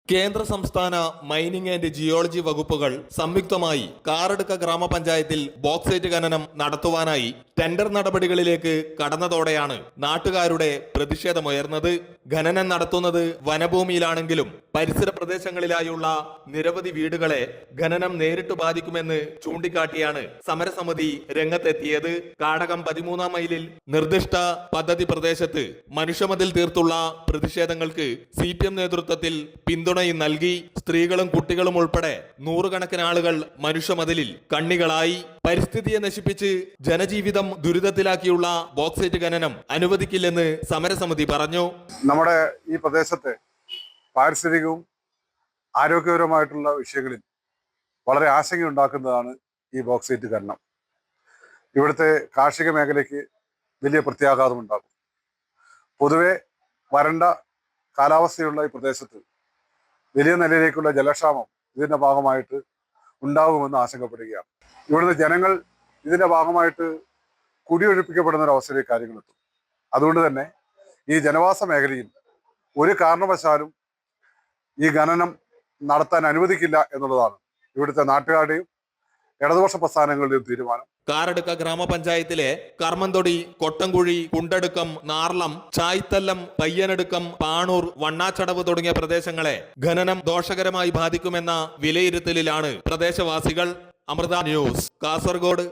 കേന്ദ്ര സംസ്ഥാന mining and geology വകുപ്പുകൾ സംയുക്തമായി കാറടുക്ക ഗ്രാമപഞ്ചായത്തിൽ ബോക്സൈറ്റ് ഖനനം നടത്തുവാനായി ടെൻഡർ നടപടികളിലേക്ക് കടന്നതോടെയാണ് നാട്ടുകാരുടെ പ്രതിഷേധമുയർന്നത്. ഖനനം നടത്തുന്നത് വനഭൂമിയിലാണെങ്കിലും പരിസര പ്രദേശങ്ങളിലായുള്ള നിരവധി വീടുകളെ ഖനനം നേരിട്ട് ബാധിക്കുമെന്ന് ചൂണ്ടിക്കാട്ടിയാണ് സമരസമിതി രംഗത്തെത്തിയത്. കാടകം 13 മൈലിൽ നിർദ്ദിഷ്ട പദ്ധതി പ്രദേശത്ത് മനുഷ്യമതിൽ തീർത്തുള്ള പ്രതിഷേധങ്ങൾക്ക് CPM നേതൃത്വത്തിൽ പിന്തുണയും നൽകി. സ്ത്രീകളും കുട്ടികളും ഉൾപ്പെടെ നൂറുകണക്കിന് ആളുകൾ മനുഷ്യമതിലിൽ കണ്ണികളായി. പരിസ്ഥിതിയെ നശിപ്പിച്ച് ജനജീവിതം ദുരിതത്തിലാക്കിയുള്ള ബോക്സൈറ്റ് ഖനനം അനുവദിക്കില്ലെന്ന് സമരസമിതി പറഞ്ഞു. നമ്മുടെ ഈ പ്രദേശത്തെ പാരിസ്ഥിതികവും ആരോഗ്യപരമായിട്ടുള്ള വിഷയങ്ങളിൽ വളരെ ആശങ്കയുണ്ടാക്കുന്നതാണ് ഈ ബോക്സൈറ്റ് ഖനനം. ഇവിടുത്തെ കാർഷിക മേഖലയ്ക്ക് വലിയ പ്രത്യാഘാതം ഉണ്ടാകും. പൊതുവെ വരണ്ട കാലാവസ്ഥയുള്ള ഈ പ്രദേശത്ത് വലിയ നിലയിലേക്കുള്ള ജലക്ഷാമം ഇതിൻ്റെ ഭാഗമായിട്ട് ഉണ്ടാകുമെന്ന് ആശങ്കപ്പെടുകയാണ്. ഇവിടുത്തെ ജനങ്ങൾ ഇതിൻ്റെ ഭാഗമായിട്ട് കുടിയൊഴിപ്പിക്കപ്പെടുന്ന ഒരു അവസ്ഥയിലേക്ക് കാര്യങ്ങളെത്തും. അതുകൊണ്ട് തന്നെ ഈ ജനവാസ മേഖലയിൽ ഒരു കാരണവശാലും ഈ ഖനനം നടത്താൻ അനുവദിക്കില്ല എന്നുള്ളതാണ് ഇവിടുത്തെ നാട്ടുകാരുടെയും ഇടതുപക്ഷ പ്രസ്ഥാനങ്ങളുടെയും തീരുമാനം. കാറടുക്ക ഗ്രാമപഞ്ചായത്തിലെ കർമ്മന്തൊടി, കൊട്ടംകുഴി, കുണ്ടടുക്കം, നാർളം, ചായ്ത്തല്ലം, പയ്യനടുക്കം, പാണൂർ, വണ്ണാച്ചടവ് തുടങ്ങിയ പ്രദേശങ്ങളെ ഖനനം ദോഷകരമായി ബാധിക്കുമെന്ന വിലയിരുത്തലിലാണ് പ്രദേശവാസികൾ. അമൃത ന്യൂസ്, കാസർഗോഡ്.